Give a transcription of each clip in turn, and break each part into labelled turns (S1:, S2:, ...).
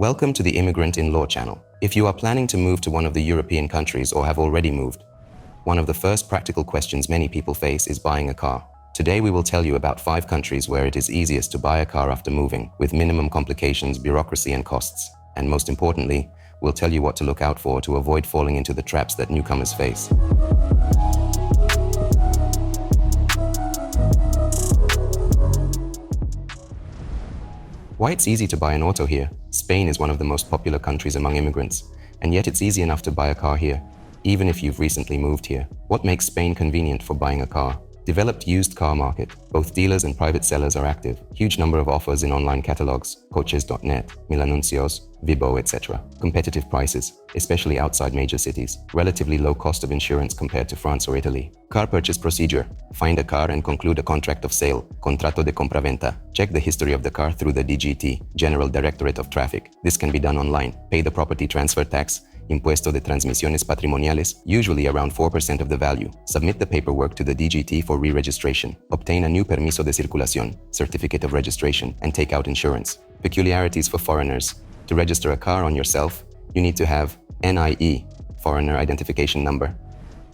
S1: Welcome to the Immigrant in Law channel. If you are planning to move to one of the European countries or have already moved, one of the first practical questions many people face is buying a car. Today we will tell you about 5 countries where it is easiest to buy a car after moving, with minimum complications, bureaucracy and costs. And most importantly, we'll tell you what to look out for to avoid falling into the traps that newcomers face. Why it's easy to buy an auto here? Spain is one of the most popular countries among immigrants, and yet it's easy enough to buy a car here, even if you've recently moved here. What makes Spain convenient for buying a car? Developed used car market. Both dealers and private sellers are active. Huge number of offers in online catalogs, coches.net, Milanuncios, Vibo, etc. Competitive prices, especially outside major cities. Relatively low cost of insurance compared to France or Italy. Car purchase procedure. Find a car and conclude a contract of sale, contrato de compraventa. Check the history of the car through the DGT, General Directorate of Traffic. This can be done online. Pay the property transfer tax, Impuesto de Transmisiones Patrimoniales, usually around 4% of the value. Submit the paperwork to the DGT for re-registration. Obtain a new Permiso de Circulación, certificate of registration, and take out insurance. Peculiarities for foreigners. To register a car on yourself, you need to have NIE, Foreigner Identification Number.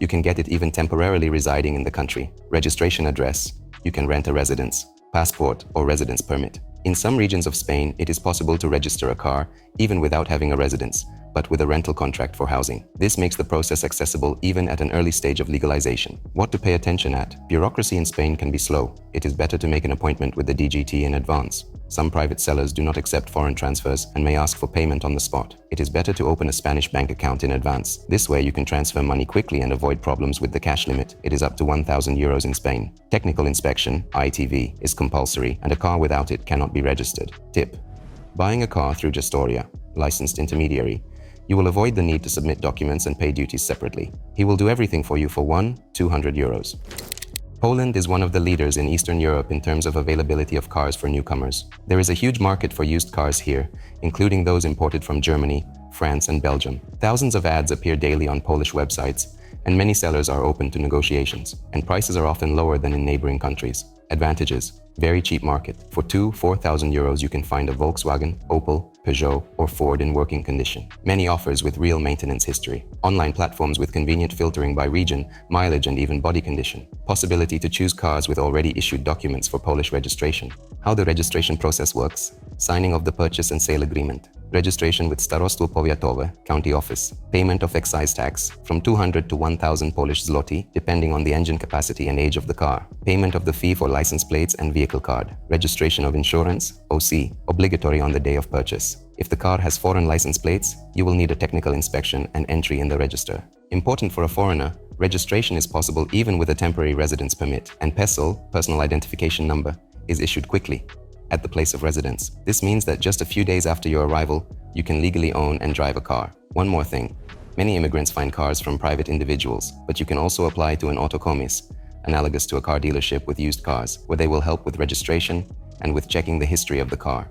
S1: You can get it even temporarily residing in the country. Registration address. You can rent a residence, passport, or residence permit. In some regions of Spain, it is possible to register a car even without having a residence, but with a rental contract for housing. This makes the process accessible even at an early stage of legalization. What to pay attention at? Bureaucracy in Spain can be slow. It is better to make an appointment with the DGT in advance. Some private sellers do not accept foreign transfers and may ask for payment on the spot. It is better to open a Spanish bank account in advance. This way you can transfer money quickly and avoid problems with the cash limit. It is up to 1,000 euros in Spain. Technical inspection, ITV, is compulsory, and a car without it cannot be registered. Tip: buying a car through Gestoria, licensed intermediary, you will avoid the need to submit documents and pay duties separately. He will do everything for you for 200 euros. Poland is one of the leaders in Eastern Europe in terms of availability of cars for newcomers. There is a huge market for used cars here, including those imported from Germany, France, and Belgium. Thousands of ads appear daily on Polish websites, and many sellers are open to negotiations, and prices are often lower than in neighboring countries. Advantages: very cheap market. For 4,000 euros you can find a Volkswagen, Opel, Peugeot, or Ford in working condition. Many offers with real maintenance history. Online platforms with convenient filtering by region, mileage, and even body condition. Possibility to choose cars with already issued documents for Polish registration. How the registration process works: signing of the purchase and sale agreement, registration with Starostwo Powiatowe, county office, payment of excise tax from 200 to 1,000 Polish zloty, depending on the engine capacity and age of the car, payment of the fee for license plates and vehicle card, registration of insurance, OC, obligatory on the day of purchase. If the car has foreign license plates, you will need a technical inspection and entry in the register. Important for a foreigner, registration is possible even with a temporary residence permit, and PESEL, personal identification number, is issued quickly at the place of residence. This means that just a few days after your arrival, you can legally own and drive a car. One more thing, many immigrants find cars from private individuals, but you can also apply to an autokomis, analogous to a car dealership with used cars, where they will help with registration and with checking the history of the car.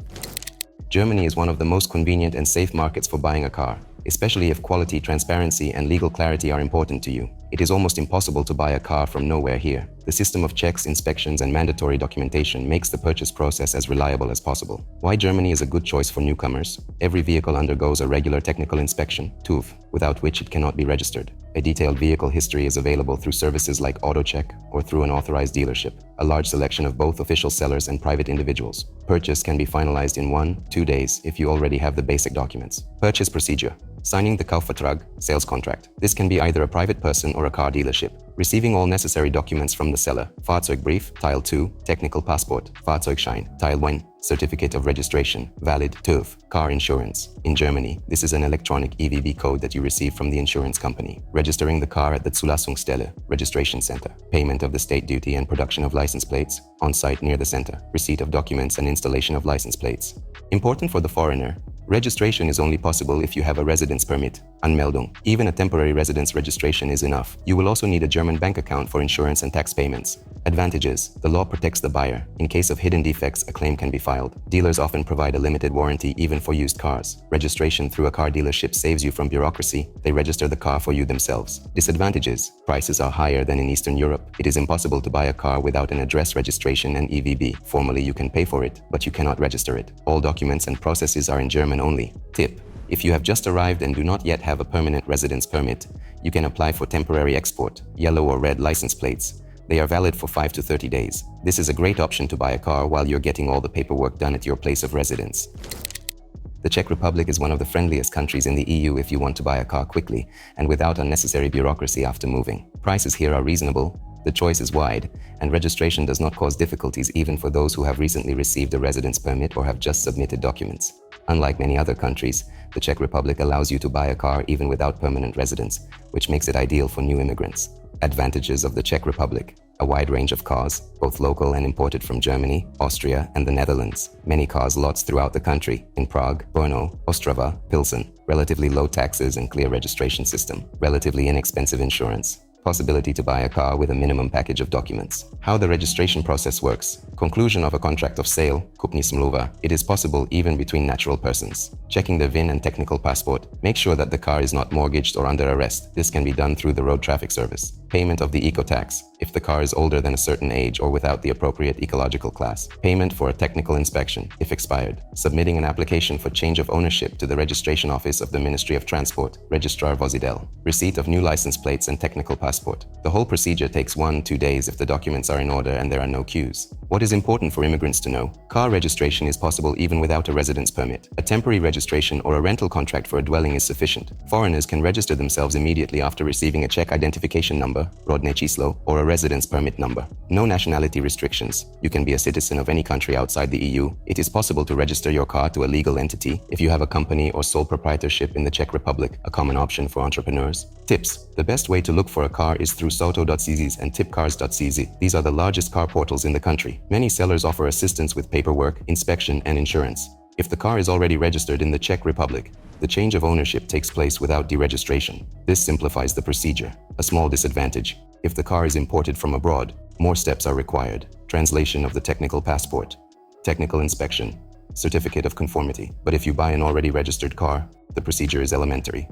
S1: Germany is one of the most convenient and safe markets for buying a car, especially if quality, transparency, and legal clarity are important to you. It is almost impossible to buy a car from nowhere here. The system of checks, inspections, and mandatory documentation makes the purchase process as reliable as possible. Why Germany is a good choice for newcomers? Every vehicle undergoes a regular technical inspection, TÜV, without which it cannot be registered. A detailed vehicle history is available through services like AutoCheck or through an authorized dealership. A large selection of both official sellers and private individuals. Purchase can be finalized in 1-2 days if you already have the basic documents. Purchase procedure: signing the Kaufvertrag, sales contract. This can be either a private person or a car dealership. Receiving all necessary documents from the seller. Fahrzeugbrief, Tile 2, technical passport, Fahrzeugschein, Tile 1, certificate of registration, valid, TÜV, car insurance. In Germany, this is an electronic EVV code that you receive from the insurance company. Registering the car at the Zulassungsstelle, registration center. Payment of the state duty and production of license plates, on-site near the center. Receipt of documents and installation of license plates. Important for the foreigner: registration is only possible if you have a residence permit, Anmeldung. Even a temporary residence registration is enough. You will also need a German bank account for insurance and tax payments. Advantages: the law protects the buyer. In case of hidden defects, a claim can be filed. Dealers often provide a limited warranty even for used cars. Registration through a car dealership saves you from bureaucracy. They register the car for you themselves. Disadvantages: prices are higher than in Eastern Europe. It is impossible to buy a car without an address registration and EVB. Formally, you can pay for it, but you cannot register it. All documents and processes are in German German only. Tip: if you have just arrived and do not yet have a permanent residence permit, you can apply for temporary export, yellow or red license plates. They are valid for 5 to 30 days. This is a great option to buy a car while you're getting all the paperwork done at your place of residence. The Czech Republic is one of the friendliest countries in the EU if you want to buy a car quickly and without unnecessary bureaucracy after moving. Prices here are reasonable, the choice is wide, and registration does not cause difficulties even for those who have recently received a residence permit or have just submitted documents. Unlike many other countries, the Czech Republic allows you to buy a car even without permanent residence, which makes it ideal for new immigrants. Advantages of the Czech Republic: a wide range of cars, both local and imported from Germany, Austria, and the Netherlands. Many cars lots throughout the country, in Prague, Brno, Ostrava, Pilsen. Relatively low taxes and clear registration system. Relatively inexpensive insurance. Possibility to buy a car with a minimum package of documents. How the registration process works. Conclusion of a contract of sale, kupní smlouva. It is possible even between natural persons. Checking the VIN and technical passport. Make sure that the car is not mortgaged or under arrest. This can be done through the road traffic service. Payment of the eco-tax, if the car is older than a certain age or without the appropriate ecological class. Payment for a technical inspection, if expired. Submitting an application for change of ownership to the registration office of the Ministry of Transport, Registrar Vozidel. Receipt of new license plates and technical passport. The whole procedure takes 1-2 days if the documents are in order and there are no queues. What is important for immigrants to know? Car registration is possible even without a residence permit. A temporary registration or a rental contract for a dwelling is sufficient. Foreigners can register themselves immediately after receiving a Czech identification number, rodné číslo, or a residence permit number. No nationality restrictions. You can be a citizen of any country outside the EU. It is possible to register your car to a legal entity if you have a company or sole proprietorship in the Czech Republic, a common option for entrepreneurs. Tips: the best way to look for a car is through soto.cz and tipcars.cz. These are the largest car portals in the country. Many sellers offer assistance with paperwork, inspection, and insurance. If the car is already registered in the Czech Republic, the change of ownership takes place without deregistration. This simplifies the procedure. A small disadvantage: if the car is imported from abroad, more steps are required. Translation of the technical passport, technical inspection, certificate of conformity. But if you buy an already registered car, the procedure is elementary.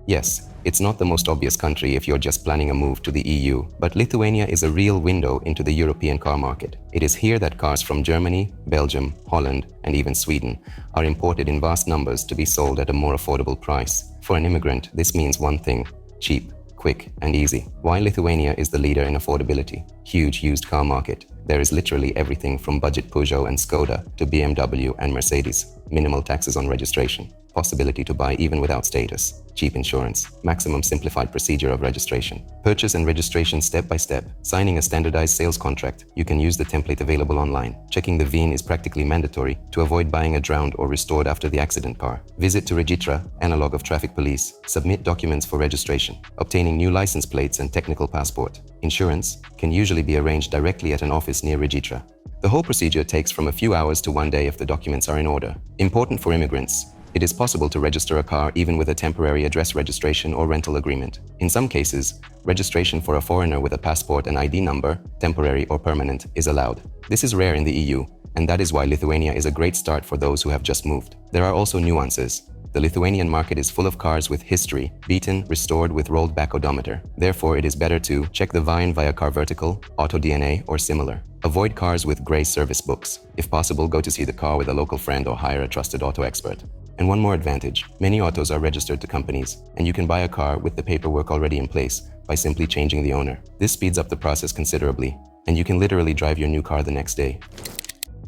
S1: Yes, it's not the most obvious country if you're just planning a move to the EU, but Lithuania is a real window into the European car market. It is here that cars from Germany, Belgium, Holland, and even Sweden are imported in vast numbers to be sold at a more affordable price. For an immigrant, this means one thing: cheap, quick, and easy. Why Lithuania is the leader in affordability? Huge used car market. There is literally everything from budget Peugeot and Skoda to BMW and Mercedes. Minimal taxes on registration. Possibility to buy even without status. Cheap insurance. Maximum simplified procedure of registration. Purchase and registration step by step. Signing a standardized sales contract. You can use the template available online. Checking the VIN is practically mandatory to avoid buying a drowned or restored after the accident car. Visit to Regitra, analog of traffic police. Submit documents for registration. Obtaining new license plates and technical passport. Insurance can usually be arranged directly at an office near Regitra. The whole procedure takes from a few hours to 1 day if the documents are in order. Important for immigrants: it is possible to register a car even with a temporary address registration or rental agreement. In some cases, registration for a foreigner with a passport and ID number, temporary or permanent, is allowed. This is rare in the EU, and that is why Lithuania is a great start for those who have just moved. There are also nuances. The Lithuanian market is full of cars with history, beaten, restored with rolled back odometer. Therefore, it is better to check the VIN via Car Vertical, Auto DNA, or similar. Avoid cars with gray service books. If possible, go to see the car with a local friend or hire a trusted auto expert. And one more advantage: many autos are registered to companies, and you can buy a car with the paperwork already in place by simply changing the owner. This speeds up the process considerably, and you can literally drive your new car the next day.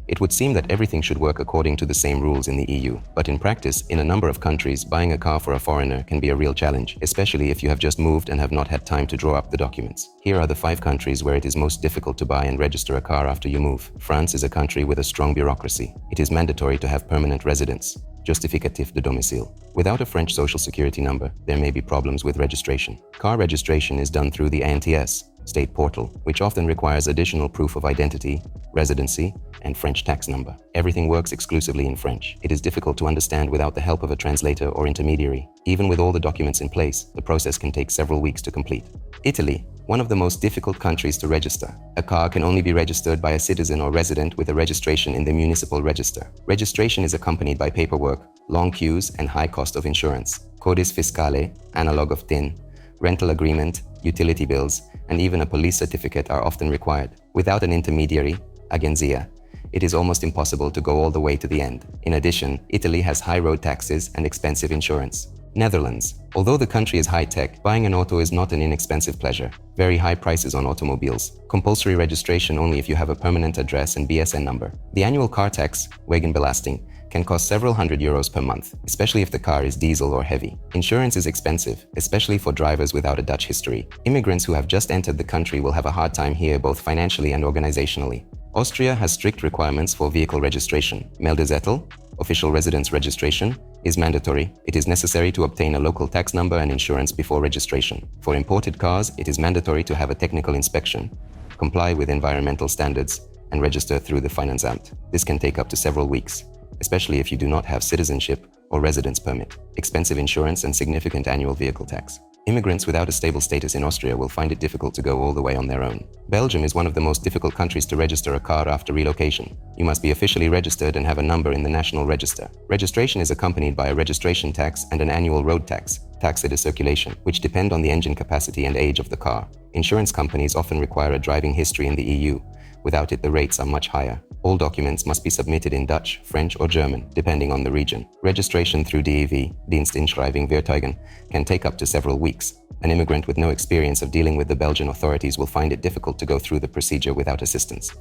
S1: It would seem that everything should work according to the same rules in the EU, but in practice, in a number of countries, buying a car for a foreigner can be a real challenge, especially if you have just moved and have not had time to draw up the documents. Here are the 5 countries where it is most difficult to buy and register a car after you move. France is a country with a strong bureaucracy. It is mandatory to have permanent residence, justificatif de domicile. Without a French social security number, there may be problems with registration. Car registration is done through the ANTS, state portal, which often requires additional proof of identity, residency, and French tax number. Everything works exclusively in French. It is difficult to understand without the help of a translator or intermediary. Even with all the documents in place, the process can take several weeks to complete. Italy, one of the most difficult countries to register. A car can only be registered by a citizen or resident with a registration in the municipal register. Registration is accompanied by paperwork, long queues, and high cost of insurance. Codice fiscale, analog of TIN, rental agreement, utility bills, and even a police certificate are often required. Without an intermediary, agenzia, it is almost impossible to go all the way to the end. In addition, Italy has high road taxes and expensive insurance. Netherlands. Although the country is high-tech, buying an auto is not an inexpensive pleasure. Very high prices on automobiles. Compulsory registration only if you have a permanent address and BSN number. The annual car tax, Wegenbelasting, can cost several €100 per month, especially if the car is diesel or heavy. Insurance is expensive, especially for drivers without a Dutch history. Immigrants who have just entered the country will have a hard time here both financially and organizationally. Austria has strict requirements for vehicle registration. Meldezettel, official residence registration, is mandatory. It is necessary to obtain a local tax number and insurance before registration. For imported cars, it is mandatory to have a technical inspection, comply with environmental standards, and register through the Finanzamt. This can take up to several weeks, especially if you do not have citizenship or residence permit, expensive insurance, and significant annual vehicle tax. Immigrants without a stable status in Austria will find it difficult to go all the way on their own. Belgium is one of the most difficult countries to register a car after relocation. You must be officially registered and have a number in the National Register. Registration is accompanied by a registration tax and an annual road tax, taxe de circulation, which depend on the engine capacity and age of the car. Insurance companies often require a driving history in the EU. Without it, the rates are much higher. All documents must be submitted in Dutch, French, or German, depending on the region. Registration through DEV, Dienstinschrijving Voertuigen, can take up to several weeks. An immigrant with no experience of dealing with the Belgian authorities will find it difficult to go through the procedure without assistance.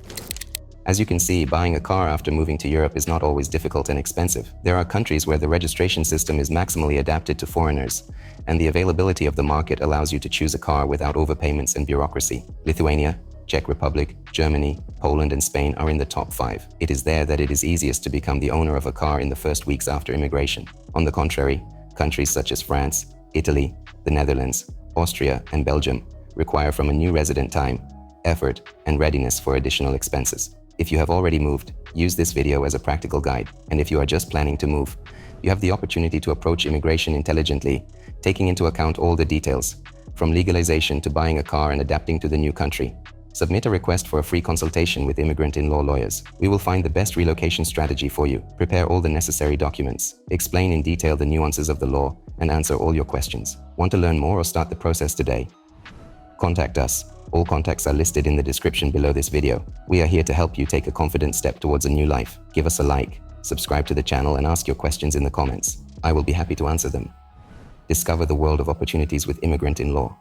S1: As you can see, buying a car after moving to Europe is not always difficult and expensive. There are countries where the registration system is maximally adapted to foreigners, and the availability of the market allows you to choose a car without overpayments and bureaucracy. Lithuania, Czech Republic, Germany, Poland, and Spain are in the top 5. It is there that it is easiest to become the owner of a car in the first weeks after immigration. On the contrary, countries such as France, Italy, the Netherlands, Austria, and Belgium require from a new resident time, effort, and readiness for additional expenses. If you have already moved, use this video as a practical guide, and if you are just planning to move, you have the opportunity to approach immigration intelligently, taking into account all the details, from legalization to buying a car and adapting to the new country. Submit a request for a free consultation with immigrant in-law lawyers. We will find the best relocation strategy for you, prepare all the necessary documents, explain in detail the nuances of the law, and answer all your questions. Want to learn more or start the process today? Contact us. All contacts are listed in the description below this video. We are here to help you take a confident step towards a new life. Give us a like, subscribe to the channel, and ask your questions in the comments. I will be happy to answer them. Discover the world of opportunities with Immigrant in Law.